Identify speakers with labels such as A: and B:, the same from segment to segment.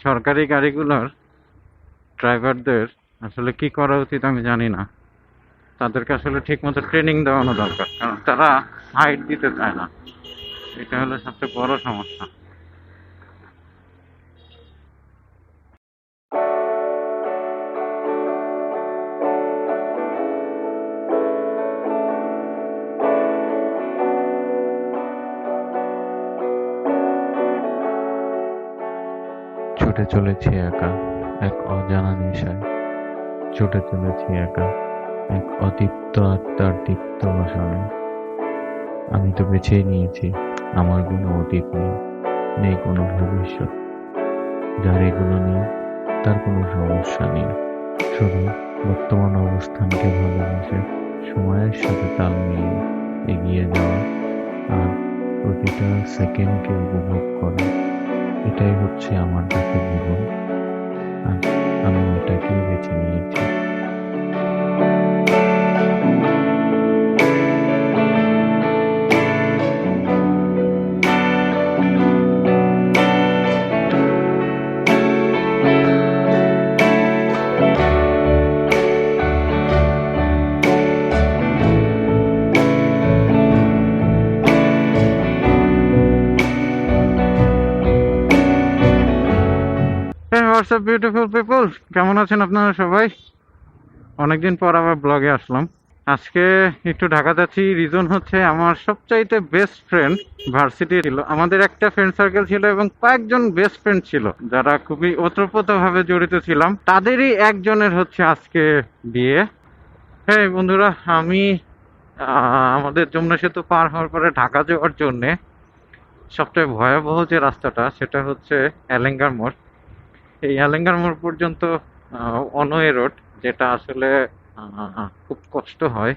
A: সরকারি গাড়িগুলোর ড্রাইভারদের আসলে কি করা উচিত আমি জানি না। তাদেরকে আসলে ঠিকমতো ট্রেনিং দেওয়ানো দরকার, কারণ তারা সাইড দিতে চায় না। এটা হলো সবচেয়ে বড় সমস্যা।
B: ছুটে চলেছি একা এক অজানা নেশায়, ছুটে চলেছি একা এক অদীপ্ত আত্মার দীপ্ত বসনে। আমি তো বেছেই নিয়েছি আমার কোনো অতীত নেই, নেই কোনো ভবিষ্যৎ। যার এগুলো নেই তার কোনো সমস্যা নেই, শুধু বর্তমান অবস্থানকে ভালোবেসে সময়ের সাথে তাল মিলিয়ে এগিয়ে যাওয়া আর প্রতিটা সেকেন্ডকে উপভোগ করা। এটাই হচ্ছে আমার কাছে জীবন, আর আমি এটাকেই বেছে নিয়েছি।
A: হ্যাঁ, হোয়াটসঅ্যাপ বিউটিফুল পিপল, কেমন আছেন আপনারা সবাই? অনেকদিন পর আবার ব্লগে আসলাম। আজকে একটু ঢাকা যাচ্ছি, রিজন হচ্ছে আমার সবচাইতে বেস্ট ফ্রেন্ড ভার্সিটি ছিল। আমাদের একটা ফ্রেন্ড সার্কেল ছিল এবং কয়েকজন বেস্ট ফ্রেন্ড ছিল যারা খুবই ওতপ্রোতভাবে জড়িত ছিলাম। তাদেরই একজনের হচ্ছে আজকে বিয়ে। হ্যাঁ বন্ধুরা, আমি আমাদের যমুনা সেতু পার হওয়ার পরে ঢাকা যাওয়ার জন্যে সবচেয়ে ভয়াবহ যে রাস্তাটা, সেটা হচ্ছে এলেঙ্গার মোড়। এই এলেঙ্গার মোড় পর্যন্ত অনওয়ে রোড, যেটা আসলে খুব কষ্ট হয়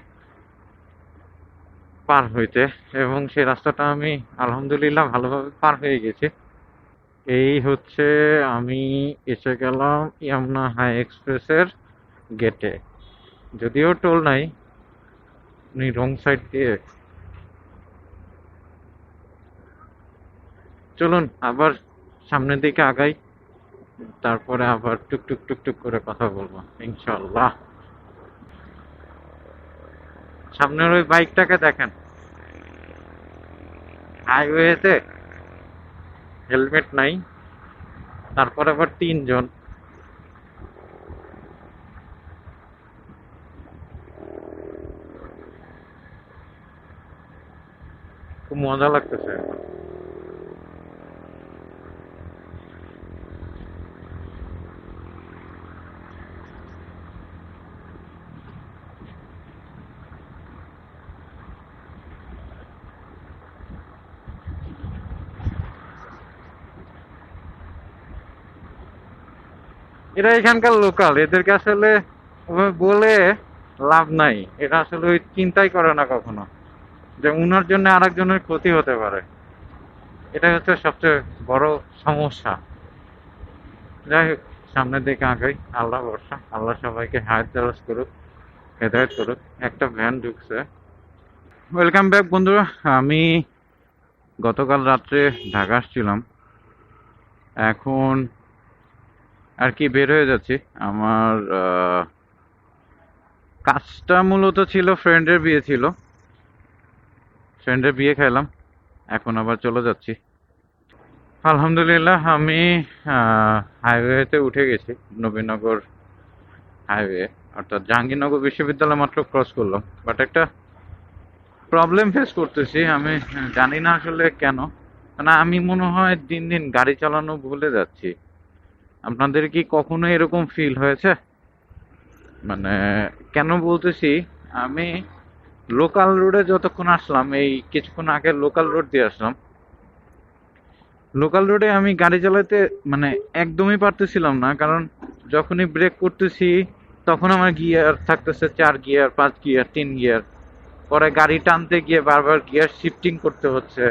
A: পার হইতে, এবং সেই রাস্তাটা আমি আলহামদুলিল্লাহ ভালোভাবে পার হয়ে গেছি। এই হচ্ছে, আমি এসে গেলাম ইয়ামনা হাই এক্সপ্রেসের গেটে। যদিও টোল নাই, উনি রং সাইড দিয়ে। চলুন আবার সামনের দিকে আগাই, তারপরে আবার টুকটুক টুকটুক করে কথা বলবো ইনশাল্লাহ। সামনের ওই বাইকটাকে দেখেন, হাইওয়েতে হেলমেট নাই, তারপর আবার তিনজন। খুব মজা লাগতেছে এখন। এরা এখানকার লোকাল, এদেরকে আসলে ওভাবে বলে লাভ নাই। এরা আসলে ওই চিন্তাই করে না কখনো যে উনার জন্য আরেকজনের ক্ষতি হতে পারে। এটাই হচ্ছে সবচেয়ে বড় সমস্যা। যাই হোক, সামনের দিকে আগাই, আল্লাহ ভরসা। আল্লাহ সবাইকে হায়াত দারাজ করুক, হেদায়েত করুক। একটা ভ্যান ঢুকছে। ওয়েলকাম ব্যাক বন্ধুরা। আমি গতকাল রাত্রে ঢাকা আসছিলাম, এখন আর কি বের হয়ে যাচ্ছি। আমার কাজটা মূলত ছিল, ফ্রেন্ডের বিয়ে ছিল, ফ্রেন্ডের বিয়ে খাইলাম, এখন আবার চলে যাচ্ছি। আলহামদুলিল্লাহ আমি হাইওয়েতে উঠে গেছি, নবীনগর হাইওয়ে, অর্থাৎ জাহাঙ্গীরনগর বিশ্ববিদ্যালয় মাত্র ক্রস করলাম। বাট একটা প্রবলেম ফেস করতেছি, আমি জানি না আসলে কেন। মানে আমি মনে হয় দিন দিন গাড়ি চালানো ভুলে যাচ্ছি। আপনাদের কি কখনো এরকম ফিল হয়েছে? মানে কেন বলতেছি, আমি লোকাল রোডে যতক্ষণ আসলাম, এই কিছুক্ষণ আগে লোকাল রোড দিয়ে আসলাম, লোকাল রোডে আমি গাড়ি চালাতে মানে একদমই পারতেছিলাম না। কারণ যখনই ব্রেক করতেছি তখন আমার গিয়ার থাকতেছে 4 গিয়ার, 5 গিয়ার, 3 গিয়ার। পরে গাড়ি টানতে গিয়ে বারবার গিয়ার শিফটিং করতে হচ্ছে।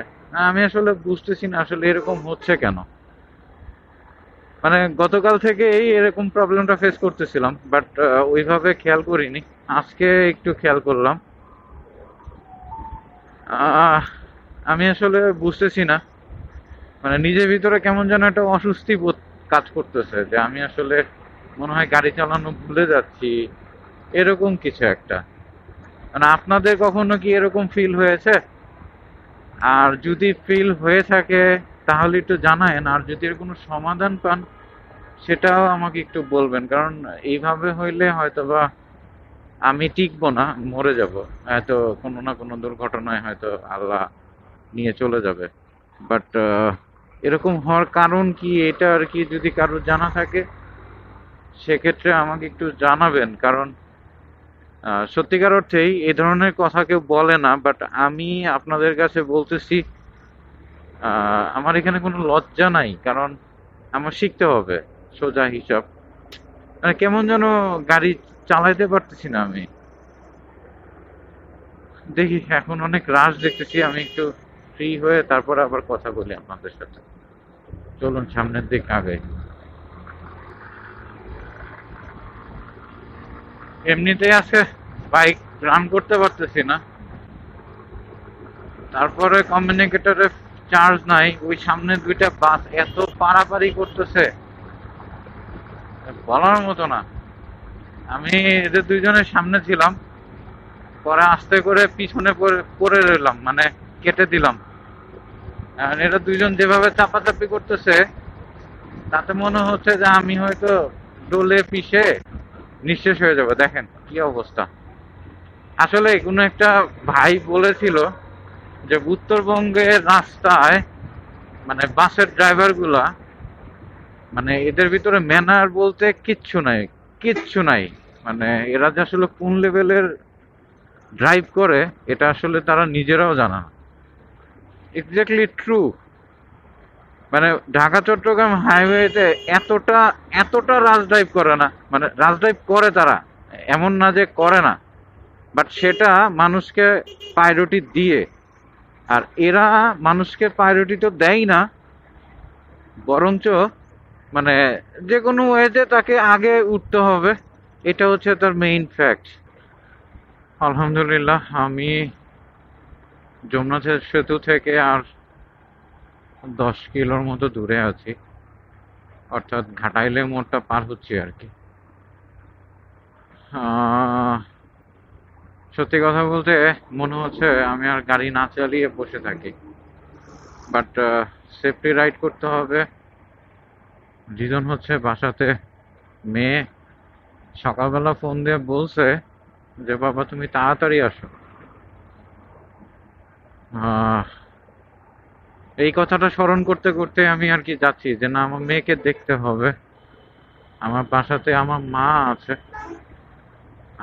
A: আমি আসলে বুঝতেছি না আসলে এরকম হচ্ছে কেন। মানে গতকাল থেকে এই এরকম প্রবলেমটা ফেস করতেছিলাম, বাট ওইভাবে খেয়াল করিনি। আজকে একটু খেয়াল করলাম। আহ, আমি আসলে বুঝতেছি না, মানে নিজের ভিতরে কেমন যেন একটা অস্বস্তি বোধ কাজ করতেছে, যে আমি আসলে মনে হয় গাড়ি চালানো ভুলে যাচ্ছি, এরকম কিছু একটা। মানে আপনাদের কখনো কি এরকম ফিল হয়েছে? আর যদি ফিল হয়ে থাকে তাহলে একটু জানায়েন, আর যদি এর কোনো সমাধান পান সেটাও আমাকে একটু বলবেন, কারণ এইভাবে হইলে হয়তোবা আমি টিকবো না, মরে যাব। হয়তো কোনো না কোনো দুর্ঘটনায় হয়তো আল্লাহ নিয়ে চলে যাবে। বাট এরকম হওয়ার কারণ কি, এটা আর কি যদি কারোর জানা থাকে সেক্ষেত্রে আমাকে একটু জানাবেন। কারণ সত্যিকার অর্থেই এই ধরনের কথা কেউ বলে না, বাট আমি আপনাদের কাছে বলতেছি। আমার এখানে কোনো লজ্জা নাই, কারণ আমার শিখতে হবে সোজা হিসাব। মানে কেমন যেন গাড়ি চালাইতে পারতেছি না আমি। দেখি, এখন অনেক রাশ দেখতেছি, আমি একটু ফ্রি হয়ে তারপর আবার কথা বলি আপনাদের সাথে। চলুন সামনের দিক আগে। এমনিতেই আছে, বাইক রান করতে পারতেছি না, তারপরে কমিউনিকেটরে চার্জ নাই। ওই সামনে দুইটা বাস এত পারাপারি করতেছে, বলার মতো না। আমি এদের দুইজনের সামনে ছিলাম, পরে আস্তে করে পিছনে পড়ে রইলাম, মানে কেটে দিলাম। আর এরা দুইজন যেভাবে চাপাচাপি করতেছে, তাতে মনে হচ্ছে যে আমি হয়তো ডোলে পিষে নিঃশেষ হয়ে যাবে। দেখেন কি অবস্থা। আসলে কোনো একটা ভাই বলেছিল যে উত্তরবঙ্গের রাস্তায় মানে বাসের ড্রাইভার গুলা, মানে এদের ভিতরে ম্যানার বলতে কিচ্ছু নাই, কিচ্ছু নাই। মানে এরা যে আসলে কোন লেভেলের ড্রাইভ করে এটা আসলে তারা নিজেরাও জানা না। Exactly true. মানে ঢাকা চট্টগ্রাম হাইওয়েতে এতটা এতটা রাশ ড্রাইভ করে না, মানে রাশ ড্রাইভ করে তারা, এমন না যে করে না, বাট সেটা মানুষকে প্রায়োরিটি দিয়ে। আর এরা মানুষকে প্রায়োরিটি তো দেয় না, বরঞ্চ মানে যে কোনো ওয়েতে তাকে আগে উঠতে হবে, এটা হচ্ছে তার মেইন ফ্যাক্ট। আলহামদুলিল্লাহ, আমি যমুনা সেতু থেকে আর 10 কিলোর মতো দূরে আছি, অর্থাৎ ঘাটাইলে মোড়টা পার হচ্ছি আর কি। আহ, সত্যি কথা বলতে মনে হচ্ছে আমি আর গাড়ি না চালিয়ে বসে থাকি, বাট সেফটি রাইড করতে হবে। রিজন হচ্ছে বাসাতে মেয়ে সকালবেলা ফোন দিয়ে বলছে যে বাবা তুমি তাড়াতাড়ি আসো। আহ, এই কথাটা স্মরণ করতে করতে আমি আর কি যাচ্ছি, যে না আমার মেয়েকে দেখতে হবে। আমার বাসাতে আমার মা আছে,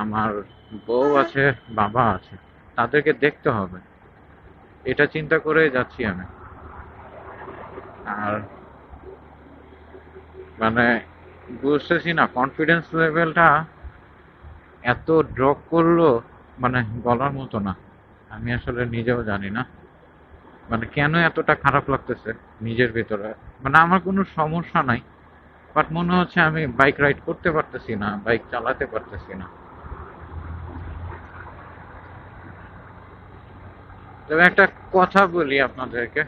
A: আমার বউ আছে, বাবা আছে, তাদেরকে দেখতে হবে, এটা চিন্তা করে যাচ্ছি আমি। আর মানে বুঝতেছি না কনফিডেন্স লেভেলটা এত ড্রপ করলো, মানে বলার মতো না। আমি আসলে নিজেও জানি না মানে কেন এতটা খারাপ লাগতেছে নিজের ভিতরে। মানে আমার কোনো সমস্যা নাই, বাট মনে হচ্ছে আমি বাইক রাইড করতে পারতেছি না, বাইক চালাতে পারতেছি না। তবে একটা কথা বলি আপনাদেরকে,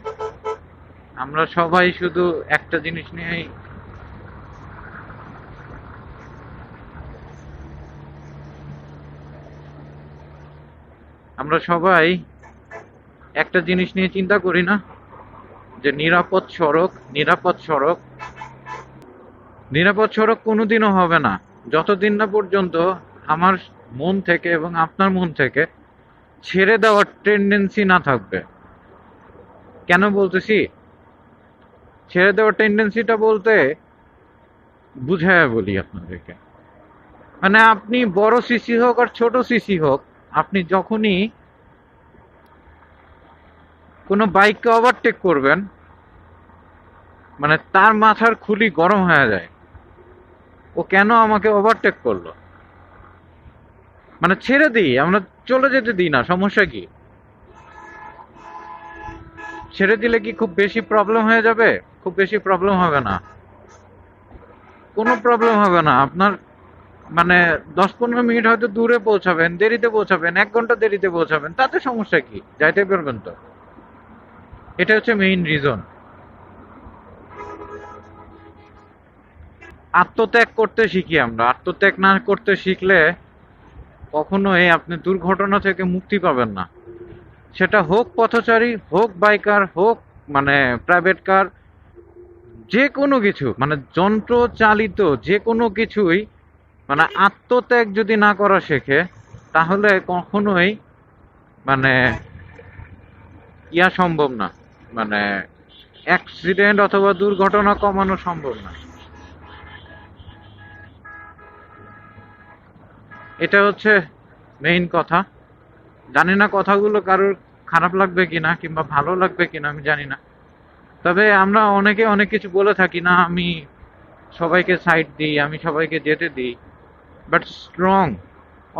A: আমরা সবাই শুধু একটা জিনিস নিয়েই আমরা সবাই একটা জিনিস নিয়ে চিন্তা করি না, যে নিরাপদ সড়ক, নিরাপদ সড়ক। নিরাপদ সড়ক কোনোদিনও হবে না যতদিন না পর্যন্ত আমার মন থেকে এবং আপনার মন থেকে ছেড়ে দেওয়ার টেন্ডেন্সি না থাকবে। কেন বলতেছি ছেড়ে দেওয়ার টেন্ডেন্সিটা বলতে, বুঝায় বলি আপনাদেরকে। মানে আপনি বড় সিসি হোক আর ছোট সিসি হোক, আপনি যখনই কোনো বাইককে ওভারটেক করবেন, মানে তার মাথার খুলি গরম হয়ে যায়। ও কেন আমাকে ওভারটেক করলো, মানে ছেড়ে দিই, আমরা চলে যেতে দিই না, সমস্যা কি? ছেড়ে দিলে কি খুব বেশি প্রবলেম হয়ে যাবে? খুব বেশি প্রবলেম হবে না, কোনো প্রবলেম হবে না আপনার। মানে 10-15 মিনিট হয়তো দূরে পৌঁছাবেন, দেরিতে পৌঁছাবেন, 1 ঘন্টা দেরিতে পৌঁছাবেন, তাতে সমস্যা কি? যাইতে পারবেন তো। এটা হচ্ছে মেইন রিজন। আত্মত্যাগ করতে শিখি আমরা। আত্মত্যাগ না করতে শিখলে কখনোই আপনি দুর্ঘটনা থেকে মুক্তি পাবেন না। সেটা হোক পথচারী, হোক বাইকার, হোক মানে প্রাইভেট কার, যে কোনো কিছু মানে যন্ত্র চালিত যে কোনো কিছুই, মানে আত্মত্যাগ যদি না করা শেখে তাহলে কখনোই মানে সম্ভব না, মানে অ্যাক্সিডেন্ট অথবা দুর্ঘটনা কমানো সম্ভব না। এটা হচ্ছে মেইন কথা। জানি না কথাগুলো কারোর খারাপ লাগবে কিনা কিংবা ভালো লাগবে কিনা আমি জানি না। তবে আমরা অনেকে অনেক কিছু বলে থাকি না, আমি সবাইকে সাইড দিই, আমি সবাইকে যেতে দিই, বাট স্ট্রং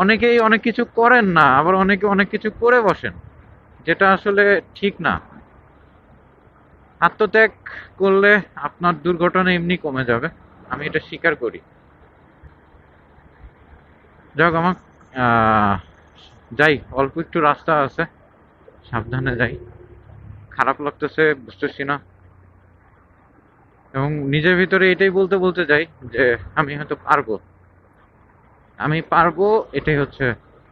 A: অনেকেই অনেক কিছু করেন না, আবার অনেকে অনেক কিছু করে বসেন, যেটা আসলে ঠিক না। আত্মত্যাগ করলে আপনার দুর্ঘটনা এমনি কমে যাবে, আমি এটা স্বীকার করি। যাক আমার আহ, যাই, অল্প একটু রাস্তা আছে, সাবধানে যাই। খারাপ লাগতেছে বুঝতেছি না, এবং নিজের ভিতরে এটাই বলতে বলতে যাই যে আমি হয়তো পারবো, আমি পারবো, এটাই হচ্ছে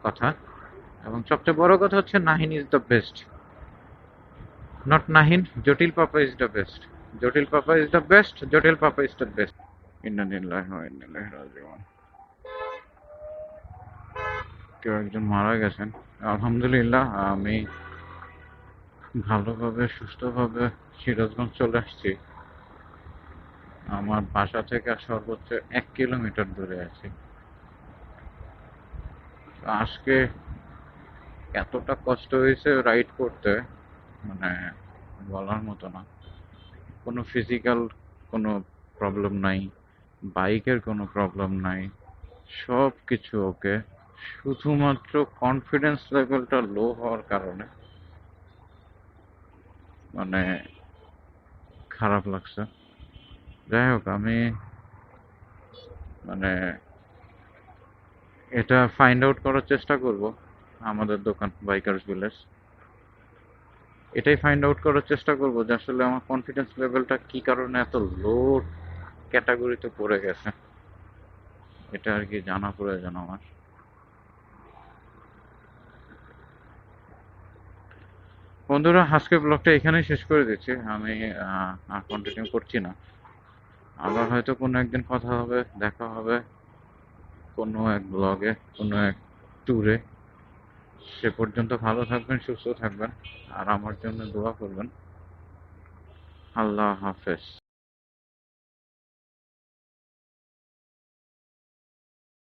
A: কথা। এবং সবচেয়ে বড় কথা হচ্ছে Nahin is the best, not Nahin, জটিল পাপা ইজ দ্য বেস্ট। জটিল পাপা ইজ দ্য বেস্ট, জটিল পাপা ইজ দ্য বেস্ট। ইন্নালিল্লাহি ওয়া ইন্না ইলাইহি রাজিউন। কেউ একজন মারা গেছেন। আলহামদুলিল্লাহ আমি ভালোভাবে সুস্থভাবে সিরাজগঞ্জ চলে আসছি। আমার বাসা থেকে আর সর্বোচ্চ 1 কিলোমিটার দূরে আছি। আজকে এতটা কষ্ট হয়েছে রাইড করতে, মানে বলার মতো না। কোনো ফিজিক্যাল কোনো প্রবলেম নাই, বাইকের কোনো প্রবলেম নাই, সব কিছু ওকে। শুধুমাত্র কনফিডেন্স লেভেলটা লো হওয়ার কারণে মানে খারাপ লাগছে। যাই হোক, আমি মানে এটা ফাইন্ড আউট করার চেষ্টা করব। আমাদের দোকান বাইকার্স ভিলেজ, এটাই ফাইন্ড আউট করার চেষ্টা করব যে আসলে আমার কনফিডেন্স লেভেলটা কি কারণে এত লো ক্যাটাগরিতে পড়ে গেছে। এটা আর কি জানা প্রয়োজন আমার। বন্ধুরা, আজকে ব্লগটা এখানেই শেষ করে দিচ্ছি। আমি আর কন্টিনিউ করছি না। আবার হয়তো কোনো একদিন কথা হবে, দেখা হবে কোনো এক ব্লগে, কোনো এক ট্যুরে। সে পর্যন্ত ভালো থাকবেন, সুস্থ থাকবেন, আর আমার জন্য দোয়া করবেন। আল্লাহ হাফেজ।